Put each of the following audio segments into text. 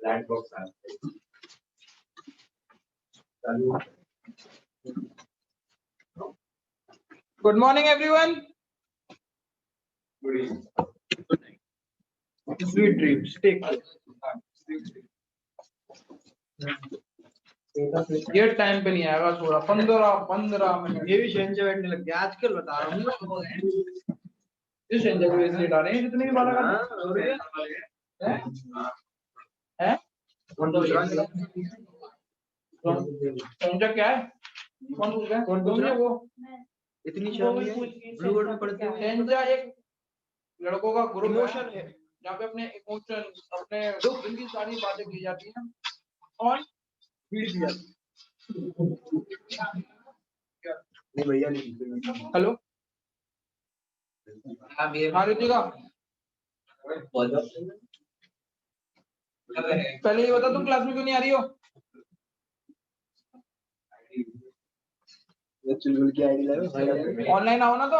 Black box है चालू। Good morning, everyone. Good evening. Sweet dreams. Take care. ये time पे नहीं आएगा, थोड़ा 15 मिनट। ये भी शहंशाह बैठने लग गया आजकल, बता रहा हूँ। ये शहंशाह को ऐसे डाले हैं जितने भी बाला का है। शहंशाह क्या है? कौन पूछ रहा है? कौन है वो? इतनी शर्म है, ब्लू वर्ड में पढ़ते हुए। शहंशाह एक लड़कों का ग्रुप इमोशन है, जहाँ पे अपने इमोशन, अपने दुख, दिल की सारी बातें की जाती हैं और फीड की जाती है। नहीं भैया नहीं। हेलो, हाँ रितिका, पहले ये बता तुम क्लास में क्यों नहीं आ रही हो? चुलबुल की आईडी लगाओ। ऑनलाइन आओ ना। तो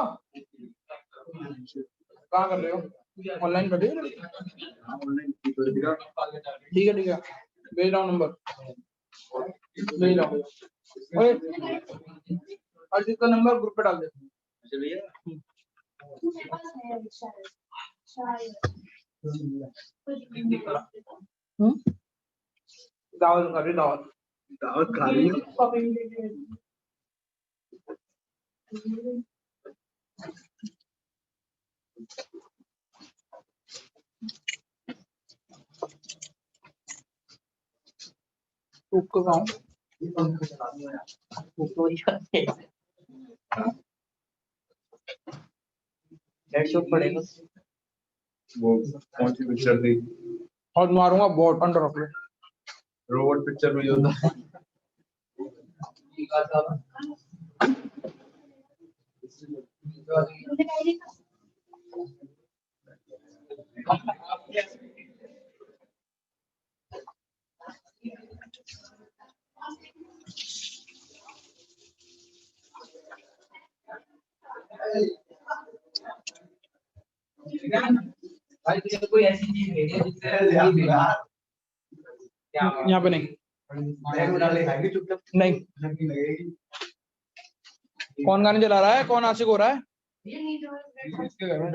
कहाँ कर रहे हो? ऑनलाइन कर रहे हो? ठीक है भेज रहा हूँ नंबर, भेज रहा हूँ। ओए अर्जित का नंबर ग्रुप पे डाल दे। अच्छा भैया दावत कर रही, दावत दावत खा रही है। हेडशॉट पड़ेगा वो कौन सी पिक्चर थी? और मारूंगा बॉट अंडर रख ले। रोबोट पिक्चर में जो था भाई तुझे कोई ऐसी चीज भेजी जिससे यहाँ पे नहीं नहीं। कौन गाने चला रहा है? कौन आशिक हो रहा है? इसके घर में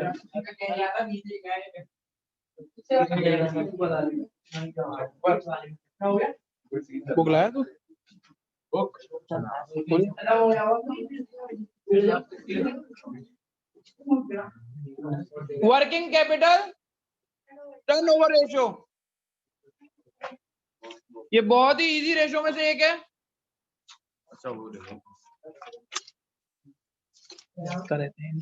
बुक लाया तू? वर्किंग कैपिटल टर्नओवर रेशियो, ये बहुत ही इजी रेशियो में से एक है। अच्छा वो देखो रहते हैं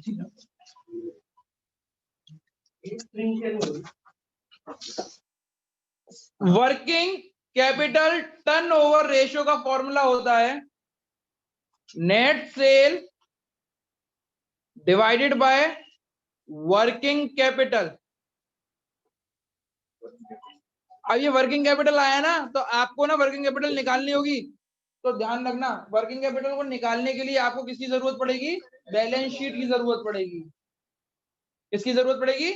वर्किंग कैपिटल टर्नओवर रेशियो का फॉर्मूला होता है net sale divided by working capital. अब ये वर्किंग कैपिटल आया ना, तो आपको ना वर्किंग कैपिटल निकालनी होगी। तो ध्यान रखना, वर्किंग कैपिटल को निकालने के लिए आपको किसकी जरूरत पड़ेगी? बैलेंस शीट की जरूरत पड़ेगी। किसकी जरूरत पड़ेगी?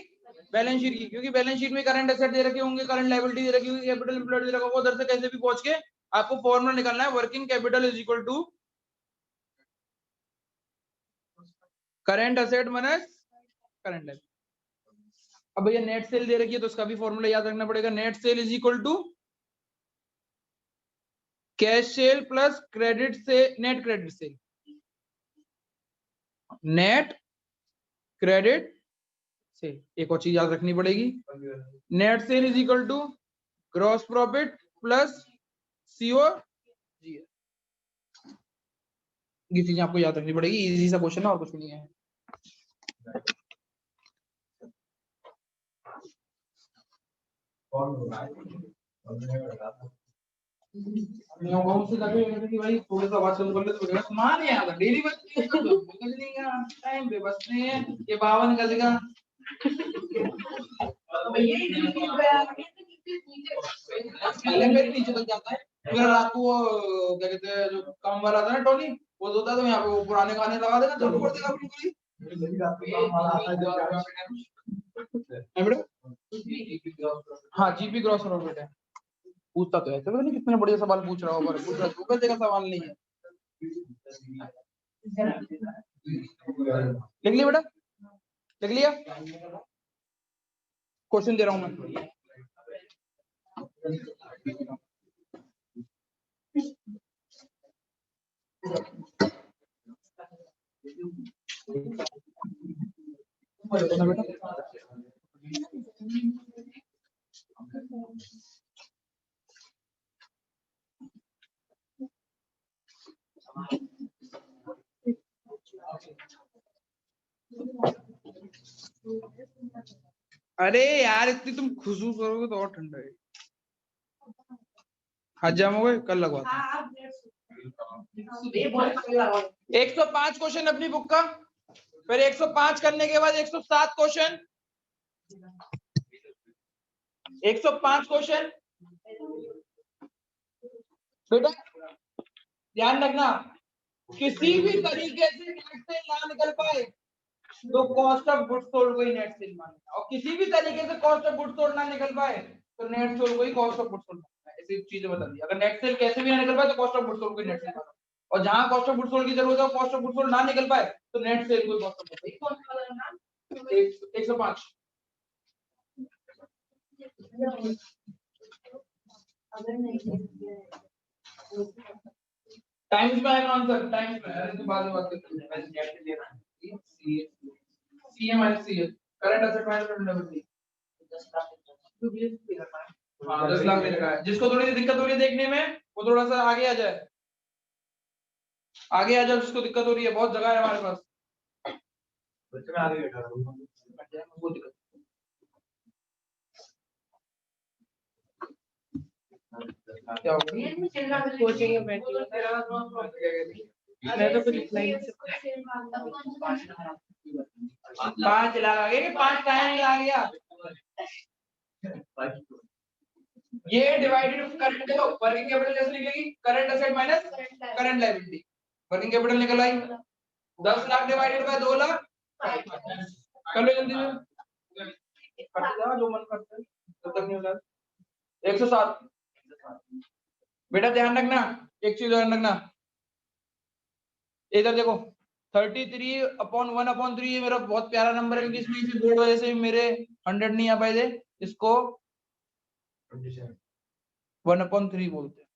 बैलेंस शीट की, क्योंकि बैलेंस शीट में करंट एसेट दे रखे होंगे, करंट लायबिलिटी दे रखी होगी, कैपिटल एम्प्लॉयड दे रखा होगा। उधर से कैसे भी पहुंच के आपको फॉर्मूला निकालना है, working capital is equal to current asset minus current liability. अब भैया नेट सेल दे रखी है तो उसका भी फॉर्मूला याद रखना पड़ेगा। Net sale is equal to cash sale plus credit से net credit sale. Net credit sale, एक और चीज याद रखनी पड़ेगी, net sale is equal to gross profit plus C O G. ये चीजें आपको याद रखनी पड़ेगी। इजी सा क्वेश्चन है और कुछ नहीं है। से लगे कि भाई थोड़ा सा आवाज कम कर ले तो मान यार डेली बस निकल जाएगा टाइम पे, बस नहीं है ये 52 निकलेगा। पहले मेरे नीचे तक जाता है, फिर रात को वो क्या कहते हैं जो काम वाला था ना टोनी, वो होता है तो यहाँ पे वो पुराने गाने लगा देगा, चालू कर देगा बिल्कुल ही। हाँ जीपी ग्रॉस प्रॉफिट है। पूछता तो ऐसे पता नहीं कितने बढ़िया सवाल पूछ रहा होगा, पूछ रहा गूगल जगह सवाल नहीं है। लिख लिया बेटा, लिख लिया, क्वेश्चन दे रहा हूं मैं। अरे यार इतनी तुम खुशबू करोगे तो और ठंडा है। हाथ जाम हो गए, कल लगवाते हैं। 105 क्वेश्चन अपनी बुक का, फिर 105 करने के बाद 107 क्वेश्चन, 105 क्वेश्चन। बेटा ध्यान रखना, किसी भी तरीके से नेट से ना निकल पाए तो कॉस्ट ऑफ गुड्स सोल्ड को ही नेट सेल मानना, और किसी भी तरीके से कॉस्ट ऑफ गुड्स सोल्ड ना निकल पाए तो नेट सोल्ड को ही कॉस्ट ऑफ गुड्स सोल्ड मानना। ऐसी चीजें बता दी। अगर नेट सेल कैसे भी ना निकल पाए तो कॉस्ट ऑफ गुड्स सोल्ड को ही नेट सेल मानना, और जहां कॉस्ट ऑफ गुड्स सोल्ड की जरूरत है कॉस्ट ऑफ गुड्स सोल्ड ना निकल पाए तो नेट सेल को ही कॉस्ट ऑफ गुड्स। 105 टाइम्स में आएगा आंसर, टाइम्स में। अरे तो बाद में बात करते हैं, पहले नेट से लेना है। CM and CL current asset management. हाँ 10 लाख मिल रहा है। जिसको थोड़ी सी दिक्कत हो रही है देखने में वो थोड़ा सा आगे आ जाए, आगे आ जाओ। जिसको दिक्कत हो रही है, बहुत जगह है हमारे पास। बच्चे में आगे बैठा रहूं। वो दिक्कत क्या होगा? कोचिंग में बैठी मैं तो कुछ रिप्लाई नहीं कर 5 लाख आ गए कि 5 टाइम आ गया। ये डिवाइडेड करंट देखो, वर्किंग कैपिटल कैसे निकलेगी? Current asset minus current liability. Working capital निकल आई 10 लाख डिवाइडेड बाय 2 लाख। कर लो जल्दी से, करते जाओ जो मन करता है, तब तक नहीं होता। 107। बेटा ध्यान रखना, एक चीज ध्यान रखना, इधर देखो 33/1/3 ये मेरा बहुत प्यारा नंबर है, क्योंकि इसमें इसी बोर्ड वजह से मेरे 100 नहीं आ पाए थे। इसको 1/3 बोलते हैं।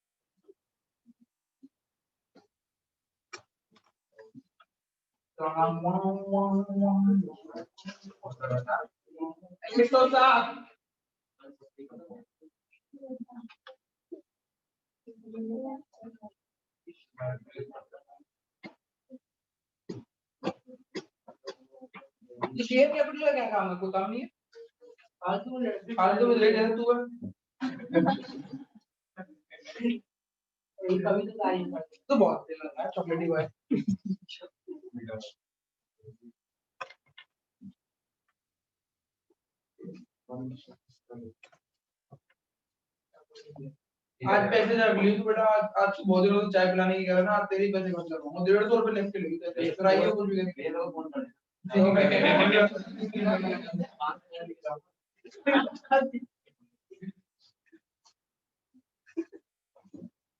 शेयर कैपिटल का क्या काम है? कोई काम नहीं है, फालतू में लेट है तू कभी तो तारीफ करते तो बहुत तेल लगा है, चॉकलेटी बॉय। आज पैसे जब ली तो बेटा आज बहुत दिनों से चाय पिलाने की कह रहा ना, आज तेरी पैसे खर्च कर रहा हूँ। 150 रुपए लेफ्ट के लिए फिर आइए कुछ भी करके लोग फोन कर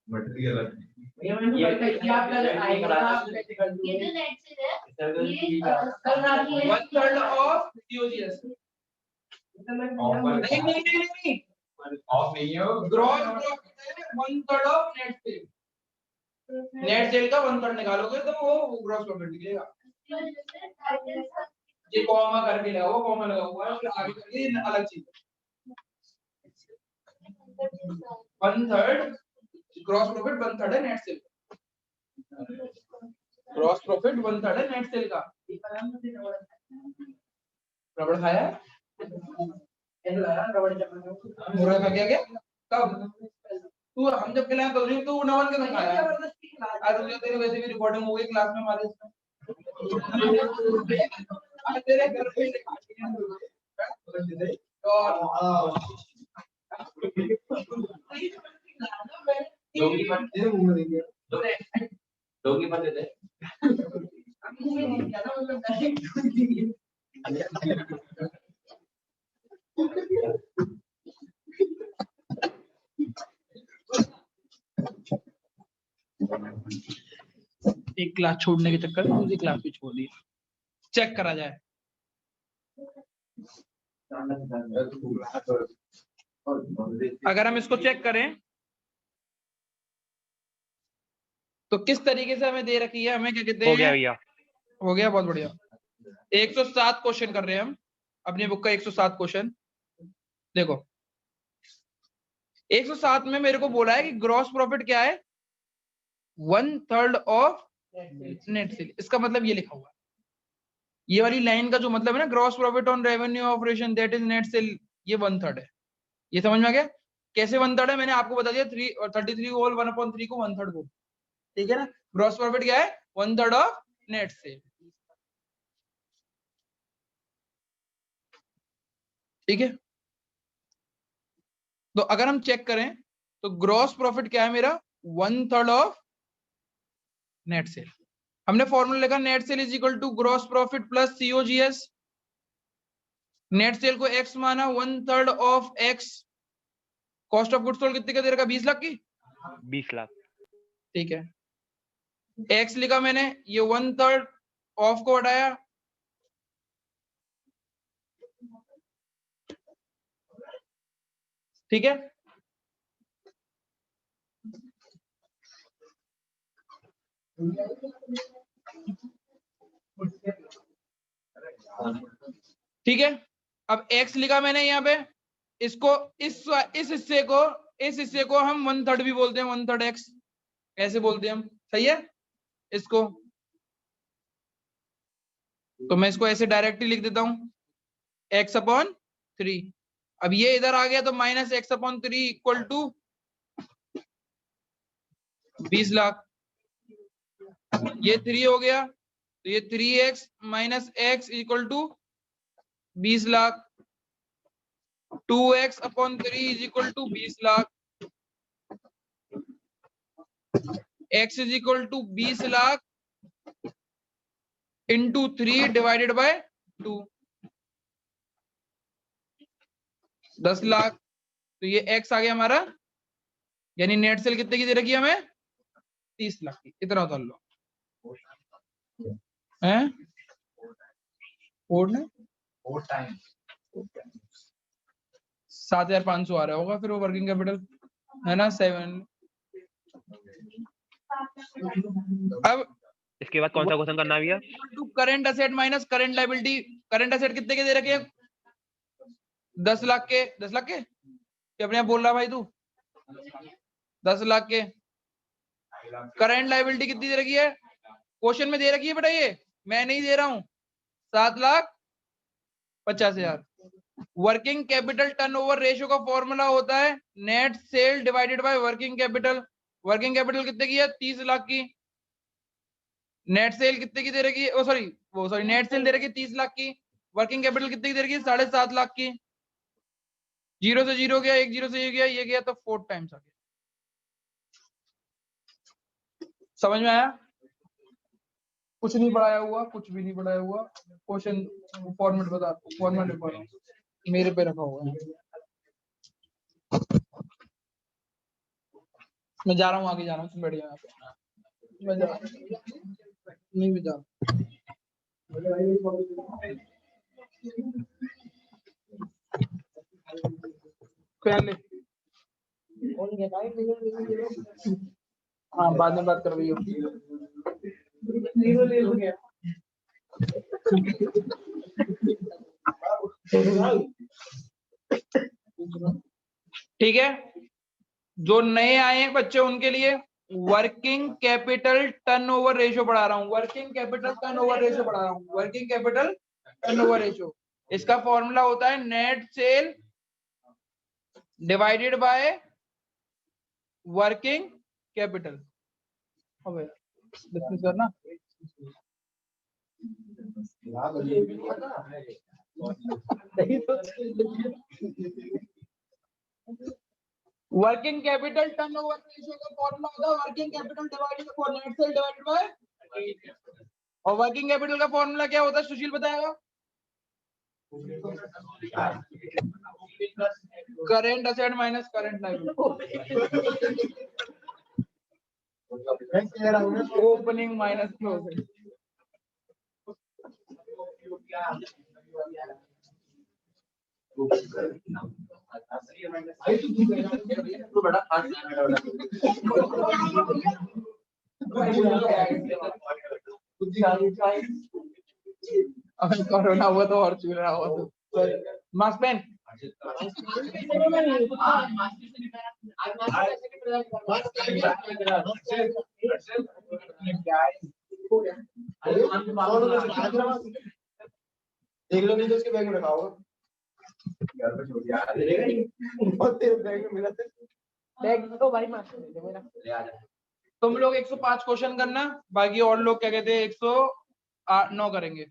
मटेरियल ये आपका आएगा ये जो नेट से है ये वन थर्ड ऑफ सीओजीएस। नहीं ऑफ नहीं है ग्रॉस प्रॉफिट है 1/3 of net cell. Net sale का 1/3 निकालोगे तो वो ग्रॉस प्रॉफिट निकलेगा। ये कॉमा करके लगा हुआ, कॉमा लगा हुआ है, फिर आगे करके अलग चीज। 1/3 ग्रॉस प्रॉफिट 1/3 है नेट सेल। ग्रॉस प्रॉफिट 1/3 है नेट सेल का। रबड़ खाया मुर्गा खा गया क्या? कब? तू हम जब खिलाए तो नहीं, तू नवन के खाया। आज मुझे तेरी वैसे भी रिकॉर्डिंग हो गई क्लास में हमारे इसमें। आज तेरे घर पे डोगी बन देते एक क्लास छोड़ने के चक्कर में दूसरी क्लास भी छोड़ दी। चेक करा जाए। अगर हम इसको चेक करें तो किस तरीके से हमें दे रखी है, हमें क्या कहते हैं? हो गया भैया। हो गया, बहुत बढ़िया। 107 क्वेश्चन कर रहे हैं हम अपनी बुक का। 107 क्वेश्चन देखो। 107 में मेरे को बोला है कि ग्रॉस प्रॉफिट क्या है? 1/3 ऑफ नेट सेल। इसका मतलब ये लिखा हुआ है, ये वाली लाइन का जो मतलब है ना, gross profit on revenue operation that is net cell, ये 1/3 है। ये समझ में आ गया? कैसे 1/3 है? मैंने आपको बता दिया 3 और 33 होल 1/3 को 1/3 बोल, ठीक है ना। ग्रॉस प्रॉफिट क्या है? 1/3 ऑफ नेट सेल, ठीक है। तो अगर हम चेक करें तो ग्रॉस प्रॉफिट क्या है मेरा? 1/3 ऑफ नेट सेल। हमने फॉर्मूला लिखा, net sale is equal to gross profit plus COGS. Net sale को एक्स माना, 1/3 of x. Cost of goods sold कितने का दे रखा? 20 लाख की। 20 लाख। ठीक है, एक्स लिखा मैंने, ये 1/3 ऑफ को हटाया, ठीक है। ठीक है, अब x लिखा मैंने यहाँ पे, इसको इस हिस्से को हम 1/3 भी बोलते हैं, 1/3 x ऐसे बोलते हैं हम, सही है। इसको तो मैं इसको ऐसे डायरेक्टली लिख देता हूं, x/3। अब ये इधर आ गया तो -x/3 इक्वल टू 20 लाख। ये 3 हो गया तो ये 3x minus x equal to 20 lakh. 2x/3 is equal to 20 lakh. x is equal to 20 lakh into 3 divided by 2, 10 lakh. तो ये x आ गया हमारा, यानी नेट सेल कितने की दे रखी है हमें? 30 लाख की। इतना उतार लो हैं, 7,500 आ रहा होगा फिर वो वर्किंग कैपिटल, है ना। 7। अब इसके बाद कौन सा क्वेश्चन करना है भैया? Current asset minus current liability. Current asset कितने के दे रखे हैं? 10 लाख के। 10 लाख के क्या अपने आप बोल रहा भाई तू? 10 लाख के। करंट लायबिलिटी कितनी दे रखी है? क्वेश्चन में दे रखी है बेटा, ये मैं नहीं दे रहा हूं, 7,50,000। वर्किंग कैपिटल टर्नओवर रेशियो का फॉर्मूला होता है net sale divided by working capital. Working capital कितने की है? 30 लाख की। नेट सेल कितने की दे रखी है? सॉरी नेट सेल दे रखी है 30 लाख की। वर्किंग कैपिटल कितने की दे रखी है? 7.5 लाख की। 0 से 0 गया, 1 0 से ये गया तो 4 टाइम्स आ गया। समझ में आया? कुछ नहीं पढ़ाया हुआ, कुछ भी नहीं पढ़ाया हुआ। क्वेश्चन फॉर्मेट बता, फॉर्मेट लिख रहा हूं, मेरे पे रखा हुआ है। मैं जा रहा हूँ, आगे जा रहा हूँ, तुम बैठ जाओ यहाँ पे। मैं जा रहा हूँ, नहीं मैं जा रहा हूँ। पहले हाँ, बाद में बात कर रही हो। ठीक है, जो नए आए हैं बच्चे उनके लिए वर्किंग कैपिटल टर्नओवर रेशियो पढ़ा रहा हूँ। वर्किंग कैपिटल टर्नओवर रेशियो पढ़ा रहा हूँ। वर्किंग कैपिटल टर्नओवर रेशियो, इसका फॉर्मूला होता है net sale divided by working capital. Discuss करना वर्किंग कैपिटल टर्नओवर रेशियो का फॉर्मूला होता है working capital divided by net sale divided bye, और वर्किंग कैपिटल का फॉर्मूला क्या होता है सुशील बताएगा? Current asset minus current liability. Opening minus closing. अगर कोरोना हुआ तो और चल रहा हुआ तो मास्क पहन। देख लो नहीं तो उसके बैग में रखा होगा। घर पे छोड़ दिया बहुत तेरे बैग में मिला था। बैग तो भाई मास्क दे मेरा। तुम लोग 105 क्वेश्चन करना, बाकी और लोग क्या कहते हैं 109 करेंगे।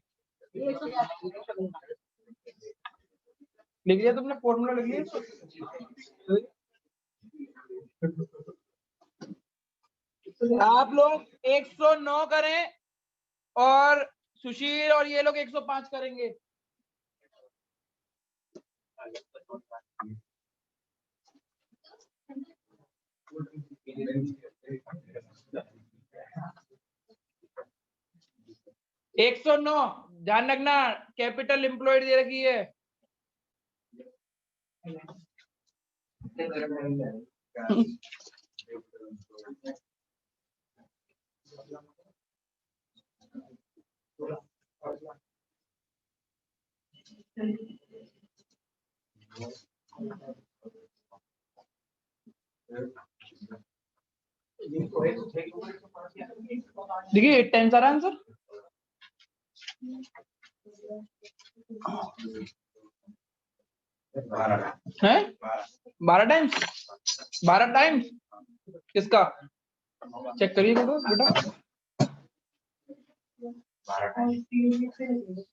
लिख लिया तुमने फॉर्मूला लिख लिया? आप लोग 109 करें और सुशील और ये लोग 105 करेंगे। एक 109 ध्यान रखना, कैपिटल एम्प्लॉयड दे रखी है। देखिए 8 टाइम्स आ रहा है आंसर। है 12 टाइम्स 12 टाइम्स किसका चेक करिए बेटा।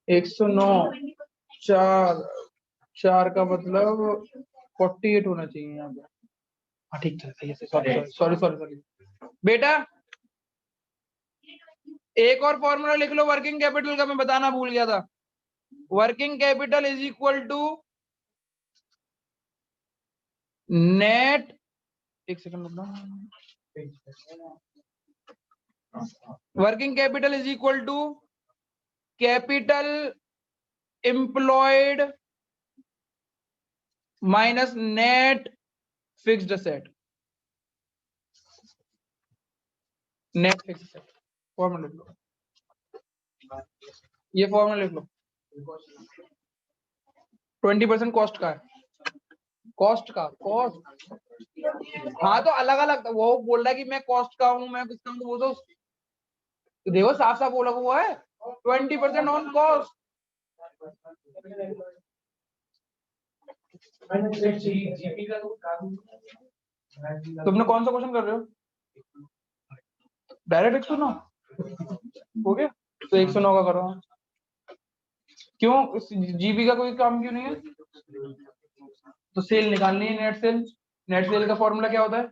109 4 का मतलब 48 होना चाहिए यहाँ पे। हाँ ठीक है, सॉरी बेटा। एक और फॉर्मूला लिख लो वर्किंग कैपिटल का, मैं बताना भूल गया था। Working capital is equal to net, एक सेकंड रुकना। Working capital is equal to capital employed minus net fixed asset. Net fixed asset formula लिख लो, ये फॉर्मूला लिख लो। 20% कॉस्ट का है, कॉस्ट। हाँ तो अलग अलग वो बोल रहा है कि मैं कॉस्ट का हूँ, मैं किसका हूँ, तो वो तो देखो साफ साफ बोला हुआ है 20% ऑन कॉस्ट। तुमने कौन सा क्वेश्चन कर रहे हो? डायरेक्ट 109 हो गया तो 109 का करो। क्यों जीबी का कोई काम क्यों नहीं है? तो सेल निकालनी है, नेट सेल। नेट सेल का फॉर्मूला क्या होता है?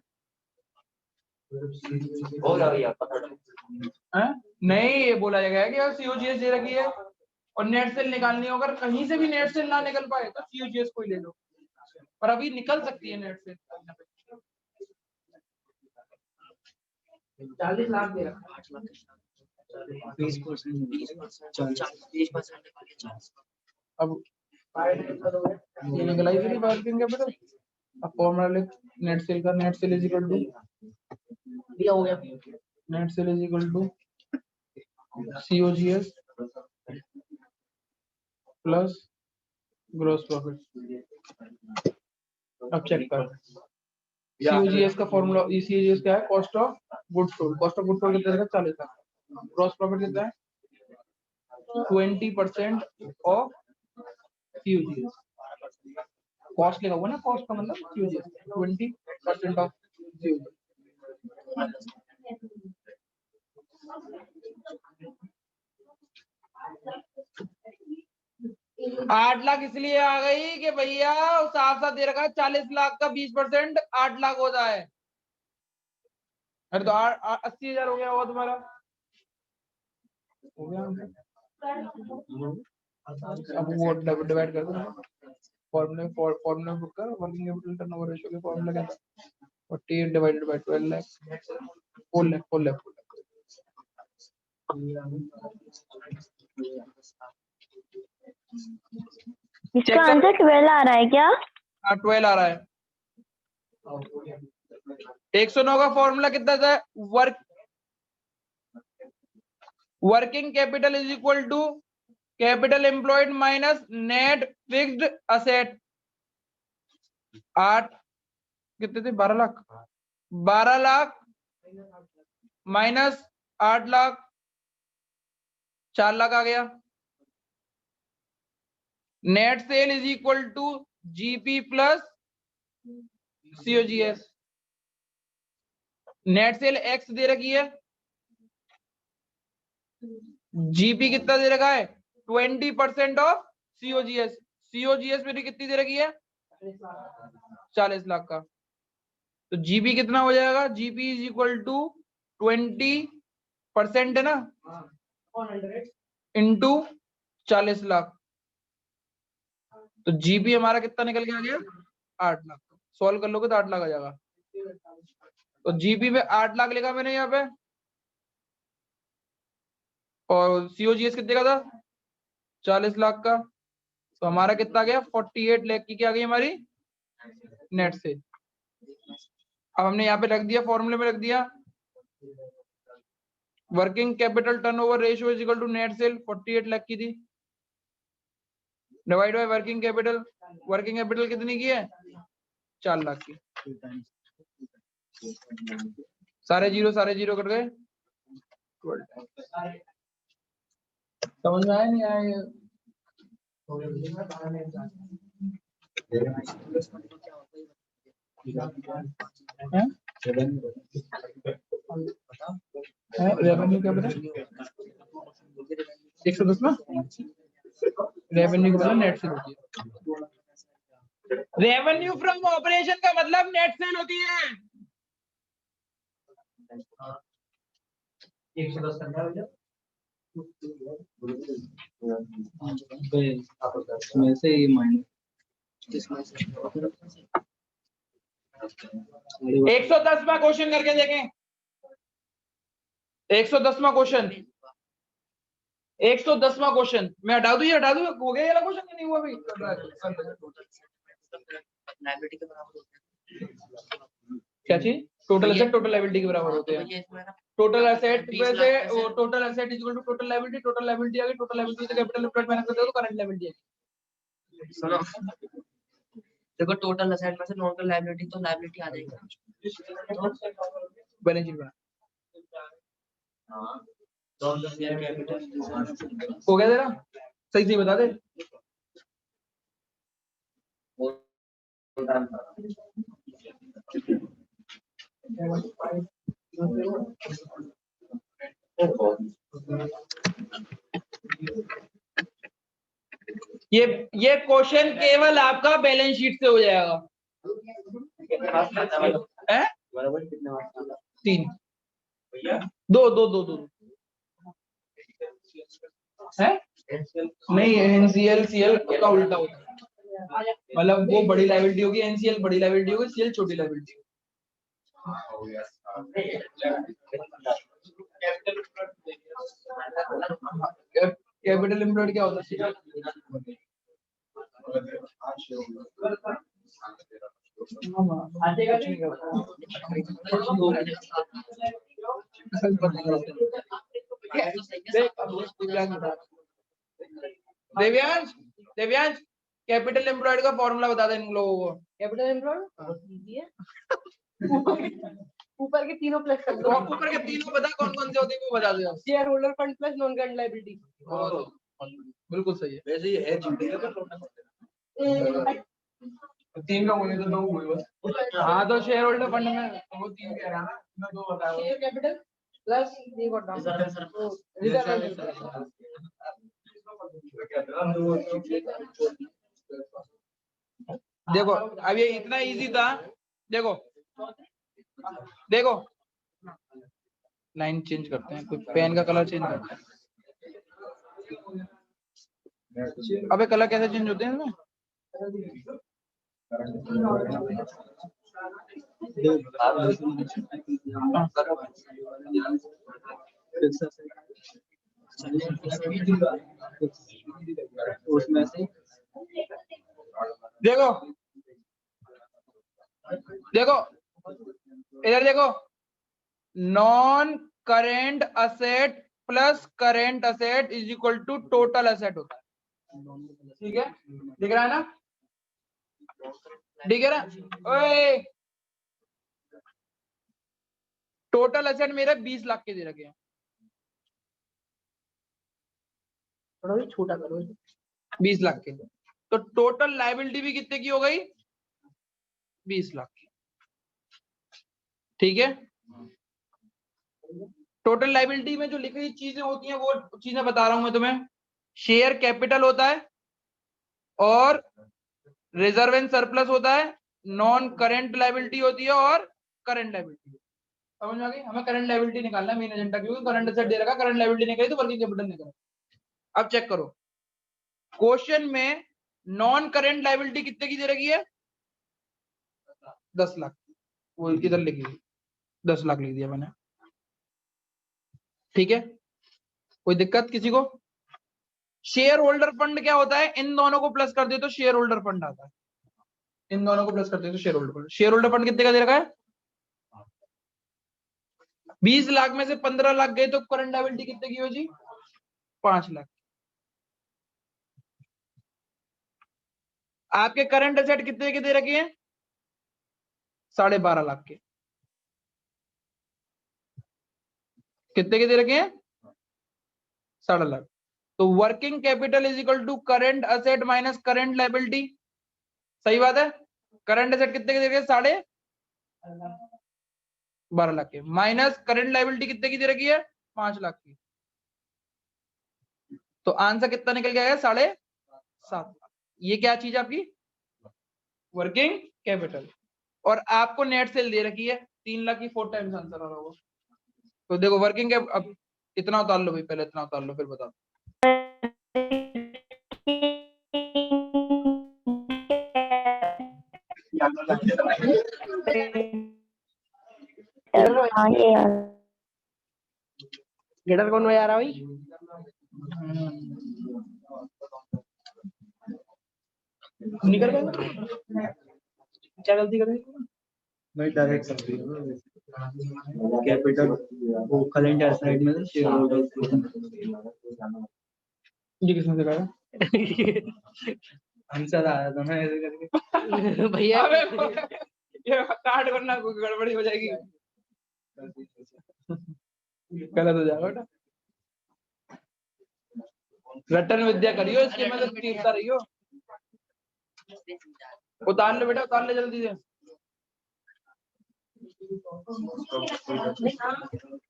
नहीं ये बोला जाएगा कि सीओजीएस दे रखी है और नेट सेल निकालनी हो, अगर कहीं से भी नेट सेल ना निकल पाए तो सीओजीएस को ही ले लो, पर अभी निकल सकती है नेट सेल। 40 लाख दे रखा है। 20% अब ये निकलाई थी वर्किंग कैपिटल। अब फॉर्मूला लिख नेट सेल का। Net sale is equal to दिया हो गया, net sale is equal to COGS plus gross profit. अब चेक कर सीओजीएस का फॉर्मूला, सीओजीएस क्या है? Cost of goods sold. Cost of goods sold कितना है? 40 लाख। ग्रॉस प्रॉफिट कितना है? 20% ऑफ सीओजीएस। कॉस्ट लिखा हुआ ना, कॉस्ट का मतलब सीओजीएस 20% ऑफ सीओजीएस। 8 लाख इसलिए आ गई कि भैया साफ साफ दे रखा है 40 लाख का 20% 8 लाख होता है। अरे तो 80,000 हो गया होगा तुम्हारा, हो गया। अब वो डिवाइड कर दो फॉर्मूले पुट कर। वर्किंग कैपिटल टर्नओवर रेशियो के फॉर्मूला क्या था? 48 divided by 12 lakh 4 lakh 4 lakh इसका आंसर 12 आ रहा है क्या? हाँ 12 आ रहा है। 109 का फॉर्मूला कितना था? Working capital is equal to capital employed minus net fixed asset. 8 कितने थे? 12 लाख। 12 लाख माइनस 8 लाख 4 लाख आ गया। Net sale is equal to GP plus COGS. Net sale X दे रखी है, जीपी कितना दे रखा है? 20% ऑफ सीओजीएस। सीओजीएस मेरी कितनी दे रखी है? 40 लाख का। तो जीपी कितना हो जाएगा? जीपी इज इक्वल टू 20% है ना, इंटू 40 लाख। तो जीपी हमारा कितना निकल के आ गया? 8 लाख। सॉल्व कर लोगे तो 8 लाख आ जाएगा। तो जीपी में 8 लाख लिखा मैंने यहाँ पे, और सीओजीएस कितने का था? 40 लाख का। तो हमारा कितना गया? 48 लाख की क्या गई हमारी नेट से। अब हमने यहाँ पे रख दिया, फॉर्मूले में रख दिया, working capital turnover ratio is equal to net sale 48 lakh की थी, divide by working capital. Working capital कितनी की है? 4 लाख की। सारे जीरो कर गए। समझ में आया नहीं आया? रेवेन्यू क्या बता? 110 ना, रेवेन्यू का नेट सेल होती है। रेवेन्यू फ्रॉम ऑपरेशन का मतलब नेट सेल होती है। 110 करना है में से ये माइनस 110वां क्वेश्चन करके देखें। 110वां क्वेश्चन, 110वां क्वेश्चन मैं हटा दूं, ये हटा दूं? हो गया ये वाला क्वेश्चन नहीं हुआ अभी? क्या चीज? टोटल एसेट टोटल लायबिलिटी के बराबर होते हैं। टोटल एसेट में से total asset equal to total liability. Total liability आ गई, टोटल लायबिलिटी से कैपिटल एम्प्लॉयड माइनस कर दो तो करंट लायबिलिटी आ गई। सुनो, देखो टोटल असेट में से टोटल लायबिलिटी तो लायबिलिटी आ जाएगी। बैलेंस शीट बना हो गया तेरा? सही सही बता दे। ये क्वेश्चन केवल आपका बैलेंस शीट से हो जाएगा। हैं? 3 दो है? नहीं, एनसीएल सीएल का उल्टा होता है। मतलब वो बड़ी लायबिलिटी होगी, एनसीएल बड़ी लायबिलिटी होगी, सीएल छोटी लायबिलिटी होगी। कैपिटल एम्प्लॉयड क्या होता है? देव्यांश देव्यांश कैपिटल एम्प्लॉयड का फॉर्मूला बता दे इन लोगों को। कैपिटल एम्प्लॉयड ऊपर के तीनों प्लस कर दो। ऊपर के तीनों बता कौन कौन से होते हैं वो बता दो। Share holder fund plus non current liability. बिल्कुल सही है। वैसे ये है जीपी का 3 का होने तो 2 हुए बस। हाँ तो शेयर होल्डर फंड में वो 3 कह रहा ना, मैं 2 बता रहा हूँ। शेयर कैपिटल प्लस देखो अब ये इतना इजी था। देखो देखो लाइन चेंज करते हैं, कोई पेन का कलर चेंज करते हैं। अबे कलर कैसे चेंज होते हैं इसमें? उसमें से देखो देखो इधर देखो, non current asset plus current asset is equal to total asset होता है। ठीक है, दिख रहा है ना, दिख रहा है? ओए टोटल असेट मेरे 20 लाख के दे रखे हैं, थोड़ा भी छोटा करो। 20 लाख के, तो टोटल लायबिलिटी भी कितने की हो गई? 20 लाख की। ठीक है, टोटल लायबिलिटी में जो लिखी हुई चीजें होती हैं वो चीजें बता रहा हूं मैं तुम्हें। शेयर कैपिटल होता है और रिजर्व एंड सरप्लस होता है, नॉन करेंट लायबिलिटी होती है और करंट लायबिलिटी। समझ में आ गई? हमें करंट लायबिलिटी निकालना है मेन एजेंडा, क्योंकि करंट असेट दे रखा, करंट लायबिलिटी निकाली तो वर्किंग कैपिटल निकाला। अब चेक करो, क्वेश्चन में नॉन करेंट लायबिलिटी कितने की दे रखी है? 10 लाख। वो इधर लिखी हुई 10 लाख लिख दिया मैंने। ठीक है, कोई दिक्कत किसी को? शेयर होल्डर फंड क्या होता है? इन दोनों को प्लस कर दे तो शेयर होल्डर फंड आता है। इन दोनों को प्लस कर दे तो share holder fund. Share holder fund कितने का दे रखा है? 20 लाख में से 15 लाख गए तो करंट लायबिलिटी कितने की हो जी? 5 लाख। आपके करंट असेट कितने के दे रखे हैं? 12.5 लाख के। कितने के दे रखे हैं? 12.5 लाख। तो working capital is equal to current asset minus current liability. सही बात है। करंट असेट कितने के दे रखे हैं? 12.5 लाख के, माइनस करंट लायबिलिटी कितने की दे रखी है? 5 लाख की। तो आंसर कितना निकल गया? 7.5 लाख। ये क्या चीज आपकी? Working capital. और आपको नेट सेल दे रखी है 3 लाख की, 4 टाइम्स आंसर आ रहा होगा। तो देखो वर्किंग कैप, अब इतना उतार लो भाई, पहले इतना उतार लो फिर बता। गिटर कौन बजा रहा भाई? निकल गया क्या गलती कर दी? नहीं डायरेक्ट कैपिटल वो करंट एसेट में शेयर होल्डर। ये किसने सिखाया? आंसर आया था ना ऐसे करके। भैया अबे ये काट करना, कोई गड़बड़ी हो जाएगी, गलत हो जाएगा बेटा। रटन विद्या करियो, इसकी मदद तीरता रहियो। उतार ले बेटा, उतार ले जल्दी से।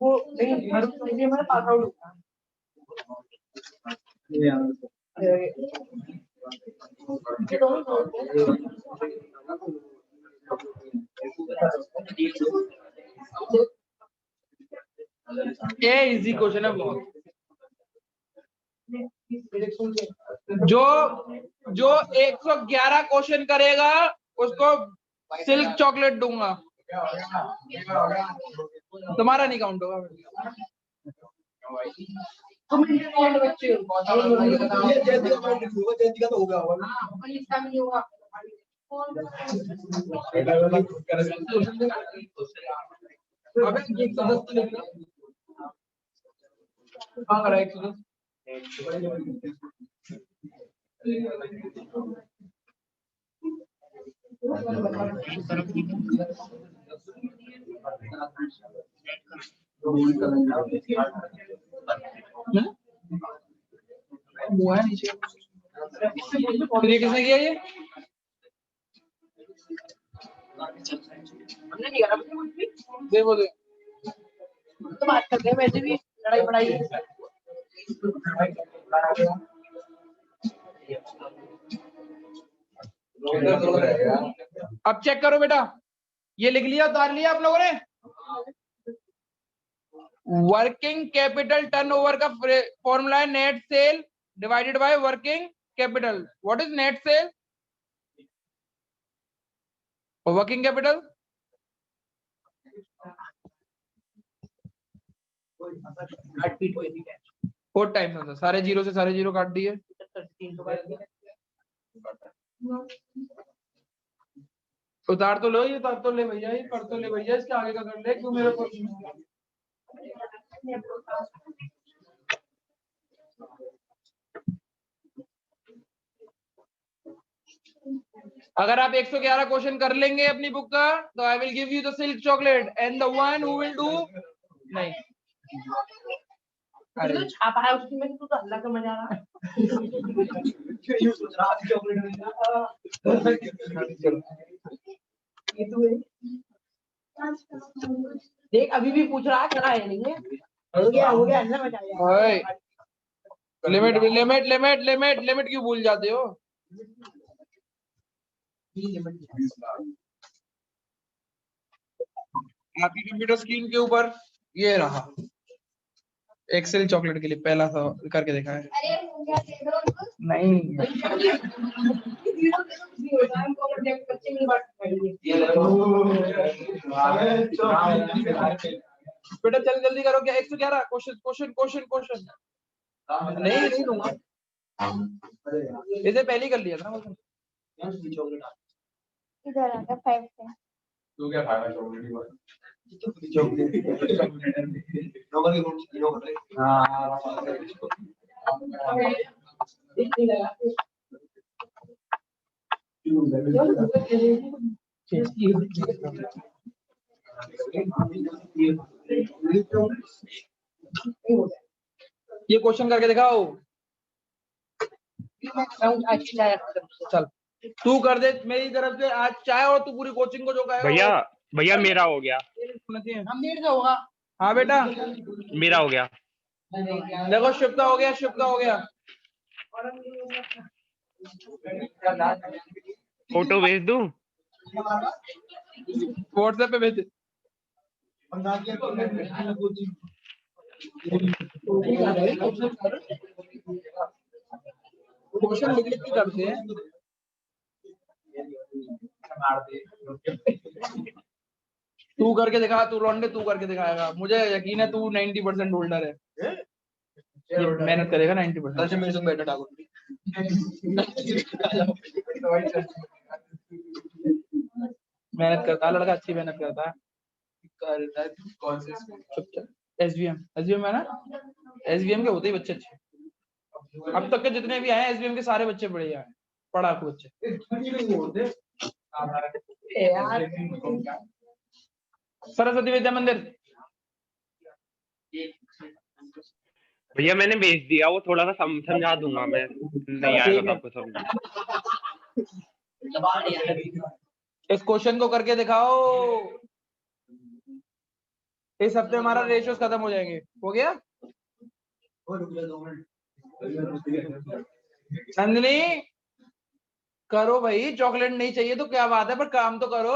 वो नहीं, हमारे पास आउट ये इजी क्वेश्चन है बहुत। जो 111 क्वेश्चन करेगा उसको सिल्क चॉकलेट दूंगा, तुम्हारा नहीं काउंट होगा। तुम बच्चे जयंती का तो हो गया होगा ना। इसका नहीं होगा। अबे 110 तो लिख लो। हाँ करा 110। वो है नीचे। फिर ये किसने किया ये? हमने नहीं करा कुछ भी। देखो दे तो बात करते हैं, वैसे भी लड़ाई पढ़ाई अब चेक करो बेटा, ये लिख लिया, उतार लिया आप लोगों ने? वर्किंग कैपिटल टर्नओवर का फॉर्मूला है net sale divided by working capital. What is net cell? Working capital 8 feet हुई थी 4 टाइम्स आंसर, सारे जीरो से सारे जीरो काट दिए। 300 का दिया। उतार तो लो, ये उतार तो ले भैया, ये कर तो ले भैया, इसके आगे का कर ले, क्यों मेरे को। अगर आप 111 क्वेश्चन कर लेंगे अपनी बुक का, तो I will give you the silk chocolate and the one who will do नहीं। अरे तो छापा है उसकी में, तू तो अल्लाह का मजा आ रहा है। यूं सोच रहा है चॉकलेट मिलेगा। ये तू है देख, अभी भी पूछ रहा है, करा है नहीं है। हो गया अल्लाह मजा आया। ओए limit limit limit limit limit क्यों भूल जाते हो। आपकी कंप्यूटर स्क्रीन के ऊपर ये रहा एक्सेल चॉकलेट के लिए पहला था, करके देखा है। अरे हो गया, दे दो उनको। नहीं बच्चे में बात करेंगे। बेटा चल जल्दी करो, क्या 111 क्वेश्चन क्वेश्चन क्वेश्चन क्वेश्चन। नहीं दूंगा, इसे पहले ही कर लिया था ना। इधर आ गया 5 से। तू क्या खाएगा चॉकलेट की बात? ये क्वेश्चन करके दिखाओ। चल तू कर दे मेरी तरफ से आज, चाहे और तू पूरी कोचिंग को जो कहेगा। भैया मेरा हो गया। हम डेढ़ का होगा। हाँ बेटा मेरा हो गया। देखो शिव का हो गया, शिव का हो गया। फोटो भेज दूं? व्हाट्सएप पे भेज दे। क्वेश्चन लिख लिख के करते हैं। तू करके दिखा, तू लौंडे तू करके दिखाएगा, मुझे यकीन है तू 90% होल्डर है। मेहनत करेगा 90%। मेरे संग बैठा ठाकुर। मेहनत करता है लड़का, अच्छी मेहनत करता है। कौन से एसवीएम है ना, एसवीएम के होते ही बच्चे अच्छे। अब तक के जितने भी आए एसवीएम के सारे बच्चे बढ़िया हैं, पढ़ाकू बच्चे। सरस्वती विद्या मंदिर भैया मैंने भेज दिया, वो थोड़ा सा समझा दूंगा मैं, नहीं आएगा तो आपको समझ। इस क्वेश्चन को करके दिखाओ। इस हफ्ते हमारा रेशियोस खत्म हो जाएंगे। हो गया नंदिनी, करो भाई, चॉकलेट नहीं चाहिए तो क्या बात है, पर काम तो करो।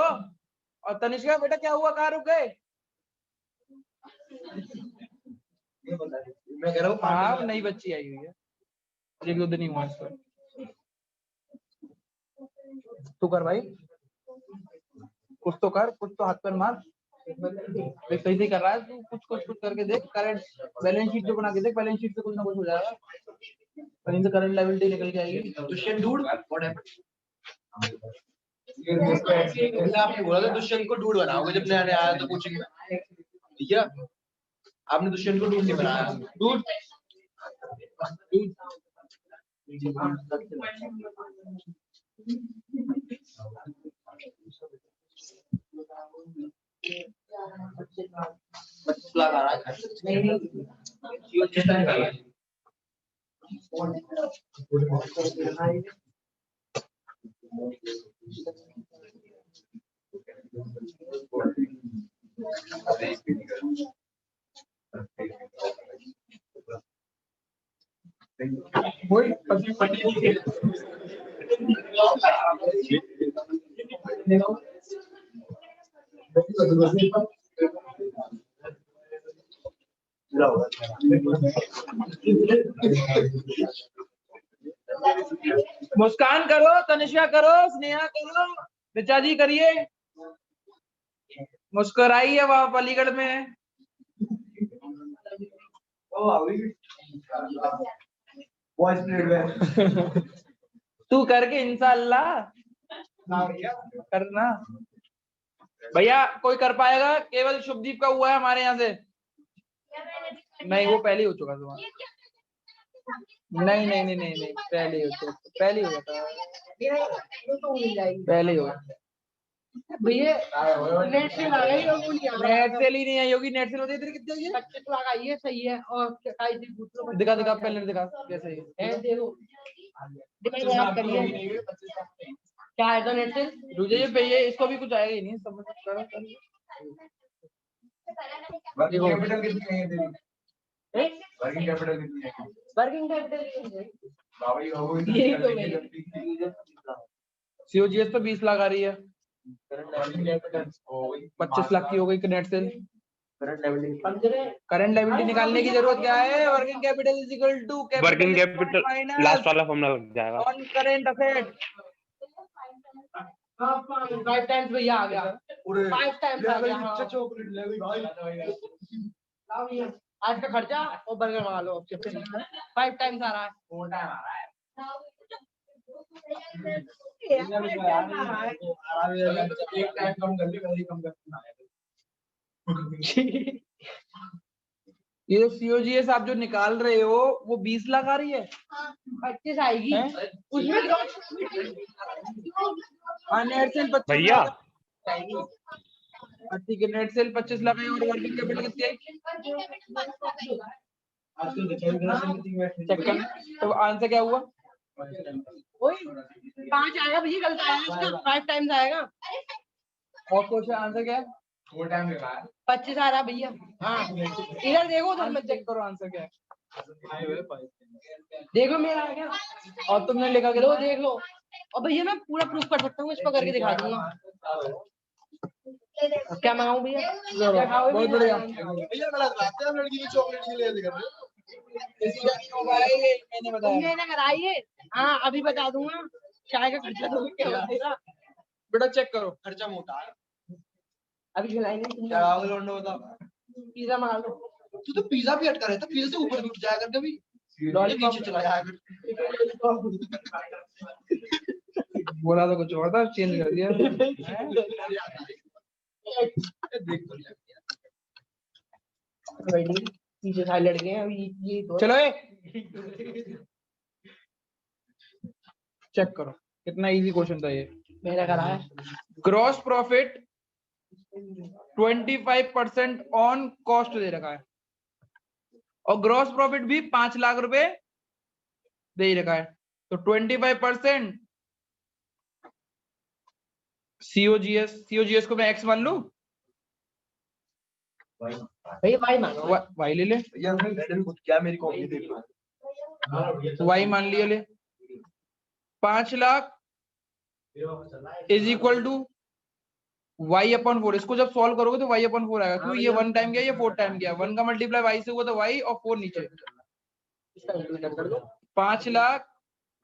और तनिष्का बेटा क्या हुआ, कहाँ रुक गए? मैं कह रहा हूँ हाँ नई बच्ची आई हुई है, 1-2 दिन ही हुआ इसको। तू कर भाई, कुछ तो कर, कुछ तो हाथ पर मार। सही से कर रहा है तू, कुछ करके देख। करंट बैलेंस शीट जो बना के देख, बैलेंस शीट से कुछ ना कुछ हो जाएगा, कहीं से करंट लायबिलिटी निकल के आएगी। दुष्यंत ढूंढ आपने बोला था दुष्यंत को ढूंढ बनाओगे जब नया नया आया तो कोचिंग में, ठीक है? आपने दुष्यंत को ढूंढ नहीं बनाया। ढूंढ बच्चा लगा रहा है। नहीं चेष्टा नहीं कर रहा है। मुस्कान करो, तनिष्का करो, स्नेहा करो, ऋचा जी करिए, मुस्कुराइए। वहां अलीगढ़ में तू करके इंशाल्लाह करना। भैया कोई कर पाएगा? केवल शुभदीप का हुआ है हमारे यहाँ से। नहीं वो पहले ही हो चुका तुम्हारा। नहीं नहीं नहीं नहीं नहीं पहले ही हो चुका, पहले ही हुआ था, पहले ही हुआ। भैया नेट से लगाई और वो नहीं आ रहा। नेट सेल ही नहीं आई होगी। नेट सेल होती है तेरी कितनी आई है? 25 लगाई है, सही है। और 27 दिन पूछ लो। दिखा दिखा पहले दिखा कैसे है। देखो दिमाग खराब करिए। क्या है तो नेट से रुझे ये पे ये इसको भी कुछ आएगा ही नहीं समझ कर। वर्किंग कैपिटल कितनी है तेरी? हैं? वर्किंग कैपिटल कितनी है? वर्किंग कैपिटल बाबा ये हो गई। यही तो मेरी। सीओजीएस तो 20 लाख आ रही है। वर्किंग कैपिटल हो गई 25 लाख की हो गई नेट सेल। पंद्रह करंट लायबिलिटी निकालने की जरूरत क्या है? Working capital is equal to working capital last वाला फॉर्मूला लग जाएगा। On current asset. 5 टाइम्स भैया आ गया। 5 टाइम्स आ गया। हाँ। लाओ भैया, आज का खर्चा और बर्गर मंगा लो। 5 टाइम्स आ रहा है। एक टाइम कम कर ले, वैसे कम करना है। ये सीओजीएस आप जो निकाल रहे हो वो 20 लाख आ रही है। 25 आएगी उसमें। हाँ नेट सेल 25 भैया ठीक है। नेट सेल 25 लाख है और वर्किंग कैपिटल कितनी है? चेक कर। तो आंसर क्या हुआ? वही 5 आएगा भैया, गलत आया इसका। 5 टाइम्स आएगा। और क्वेश्चन आंसर क्या है? 4 टाइम लिखा है। 25 आ रहा भैया। हाँ इधर देखो तो आंसर मत चेक करो आंसर क्या है। देख लो मेरा आ गया। और तुमने लिखा लो कितना? देख लो। और भैया मैं पूरा प्रूफ कर सकता हूँ, इस पर करके दिखा दूंगा। क्या मंगाऊं भैया? क्या खाओगे बहुत भैया? बढ़िया। भैया गलत बात है, लड़की की चॉकलेट के लिए कर रहे हो। मैंने बताया तुमने कराई है। हाँ अभी बता दूंगा। चाय का खर्चा तो क्या होगा? बेटा चेक करो। खर्चा मोटा है। अभी खिलाएंगे तुम। क्या खाओगे लोंडो बता। पिज्जा मंगा लो। तू तो पिज्जा भी अटका रहता, पिज्जा से ऊपर भी उठ जाया कर कभी। लॉलीपॉप नीचे चला जाया कर। बोला तो कुछ और था, चेंज कर दिया। देख तो लिया। पीछे सारे लड़के हैं अभी ये तो। चलो चेक करो कितना इजी क्वेश्चन था ये। मेरा करा है। ग्रॉस प्रॉफिट 25% ऑन कॉस्ट दे रखा है और ग्रॉस प्रॉफिट भी 5 लाख रुपए दे ही रखा है। तो 25% सीओजीएस को मैं एक्स मान लू। भैया भाई मांगो। वाई ले ले। भैया मैंने खुद क्या मेरी कॉपी देख लो। वाई मान लिया ले। 5 lakh is equal to y/4। इसको जब सॉल्व करोगे तो y/4 आएगा। क्यों? ये 1 टाइम गया, ये 4 टाइम गया। 1 का मल्टीप्लाई y से हुआ तो y और 4 नीचे। 5 लाख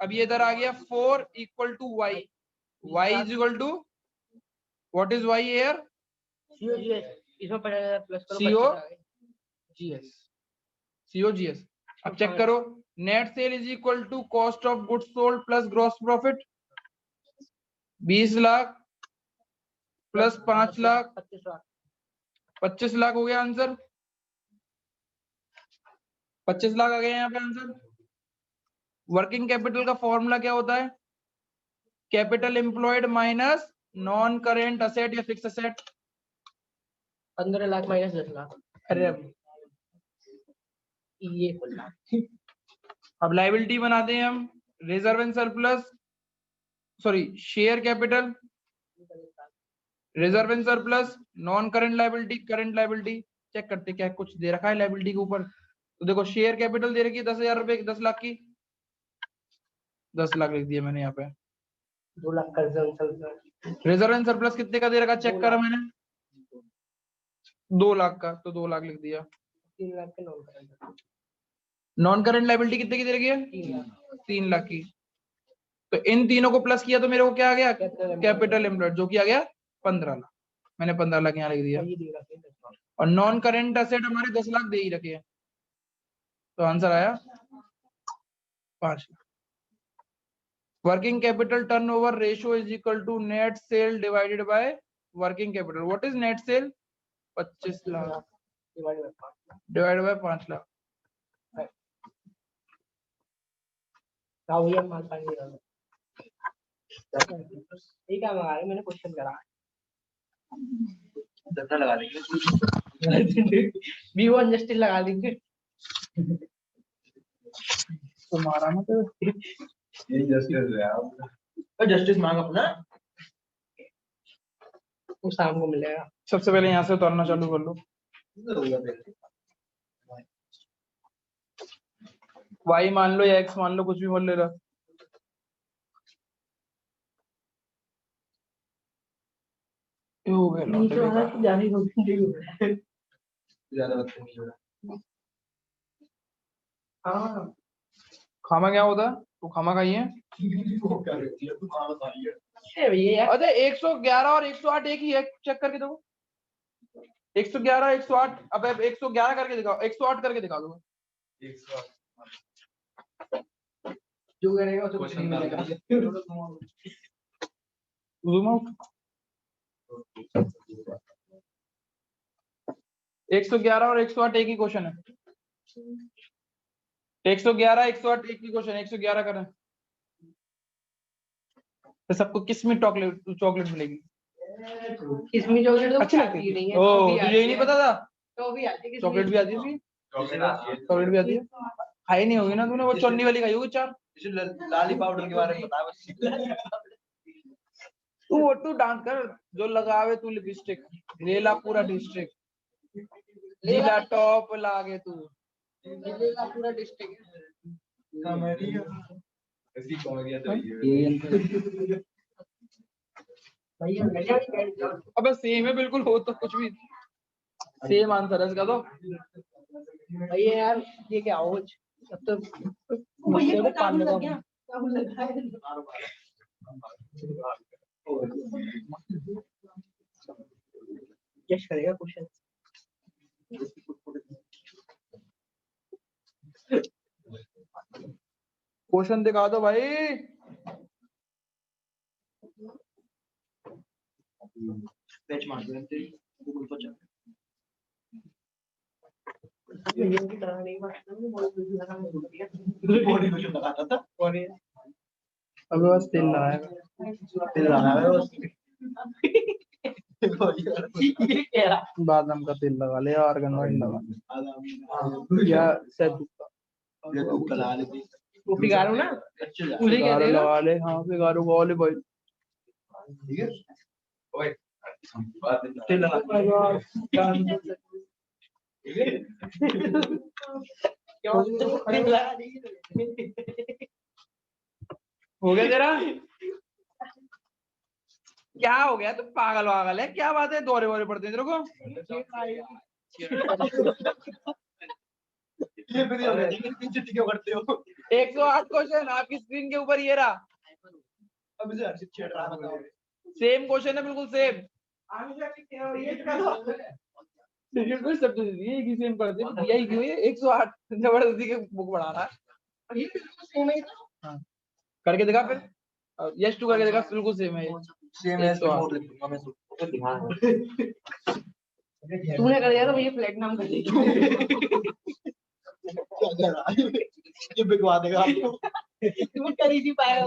अब ये इधर आ गया 4 equal to y। y is equal to what is y here? इसमें प्लस करो। सीओजीएस। अब चेक करो। Net sale is equal to cost of goods sold plus gross profit. 20 lakh plus 5 lakh 25 lakh हो गया आंसर। 25 लाख आ गया यहाँ पे आंसर। वर्किंग कैपिटल का फॉर्मूला क्या होता है? Capital employed minus non current asset या fix asset. 15 lakh minus 10 lakh. अरे ये अब लाइबिलिटी बनाते हैं हम। Reserve and surplus, sorry share capital, reserve and surplus, non current liability, current liability. Check करते क्या कुछ दे रखा है लाइबिलिटी के ऊपर। तो देखो शेयर कैपिटल दे रखी है 10,000 रुपए की, 10 लाख की। 10 लाख लिख दिया मैंने यहाँ पे। 2 लाख का रिजर्व एंड सरप्लस कितने का दे रखा चेक करा मैंने? 2 लाख का, तो 2 लाख लिख दिया। 3 लाख के नॉन करंट लाइबिलिटी कितने की दे रखी है? 3 लाख की। तो इन तीनों को प्लस किया तो मेरे को क्या आ गया? कैपिटल एम्प्लॉयड, जो कि आ गया 15 लाख। मैंने 15 लाख यहाँ लिख दिया। और नॉन करंट असेट हमारे 10 लाख दे ही रखे हैं। तो आंसर आया 5 lakh. Working capital turnover ratio is equal to net sale divided by working capital. What is net sale? 25 lakh divided by 5 lakh. भैया माल पानी ठीक है, मंगा रहे मैंने क्वेश्चन करा। दफना लगा देंगे V1 जस्टिस लगा देंगे। तुम्हारा ना तो ये जस्टिस है आप। और जस्टिस मांग अपना। वो शाम को मिलेगा। सबसे पहले यहाँ से उतारना चालू कर लो। y मान लो या x मान लो, कुछ भी मान लेना। ये हो गया लौटे बेकार। जाने को ज्यादा बदतमीज हो रहा हाँ खामा क्या होता है? तो खामा खाई है। वो क्या रहती है, तू कहाँ बताई है? भैया यार अरे 111 और 108 एक ही है, चेक करके दो। 111 108, अब 111 करके दिखाओ, 108 करके दिखा दो। 108 जो करेगा उसे कुछ नहीं मिलेगा। Zoom out. 111 और 108 एक ही क्वेश्चन है। 111 108 एक ही क्वेश्चन है। 111 करें तो सबको किसमें चॉकलेट मिलेगी? इसमें चॉकलेट तो अच्छी लगती आती नहीं है। है। ओ तो भी तुझे आती ये नहीं है। पता था? तो भी आती है। चॉकलेट भी आती है उसकी? चॉकलेट भी आती है। खाई नहीं होगी ना तूने? वो चन्नी वाली खाई होगी 4। है। लाली पाउडर के बारे में बता बस। तू डांस कर, जो लगावे तू लिपस्टिक लेला पूरा डिस्ट्रिक्ट लीला टॉप लागे तू लेगा पूरा डिस्ट्रिक्ट। ऐसी कॉमेडी तो ये भैया भैया भी कह रहे हो। अबे सेम है बिल्कुल, हो तो कुछ भी सेम आंसर है इसका तो। भैया यार ये क्या हो अब तो बच्चे को पालने का यश करेगा क्वेश्चन। क्वेश्चन दिखा दो भाई। पैच मार दो तेरी गूगल पर चल। वीडियो की तरह नहीं बात बॉडी को जो लगाता था बॉडी अबे बस तेल लगाएगा। तेल लगा है बस। ये कह रहा बादाम का तेल लगा ले, आर्गन ऑयल लगा या सैतूत का। ये तू कला ले दी। वो फिगारो ना अच्छे जा। उसे कह फिगारो रहे हो लगा ले। हाँ फिगारो का ऑलिव ऑयल। ठीक है ओए बात तेल लगा। हो गया तेरा? क्या हो गया? तू पागल वागल है? क्या बात है, दौरे वोरे पड़ते हैं तेरे को? ये भी हो गया लेकिन पीछे क्यों करते हो? 108 क्वेश्चन आपकी स्क्रीन के ऊपर ये रहा। अब इसे हर्षित छेड़ रहा बताओ। सेम क्वेश्चन है, बिल्कुल सेम। बिल्कुल सब तो ये की सेम कर दे। यही क्यों है 108 जबरदस्ती के बुक बढ़ा रहा है। हाँ करके दिखा फिर। यस टू करके दिखा, बिल्कुल सेम है ये। सेम है इसमें और लिख दूंगा मैं तो दिमाग तूने कर दिया तो भैया प्लेटिनम कर देगा। ये बिगवा देगा आपको। तू कर ही नहीं पाएगा।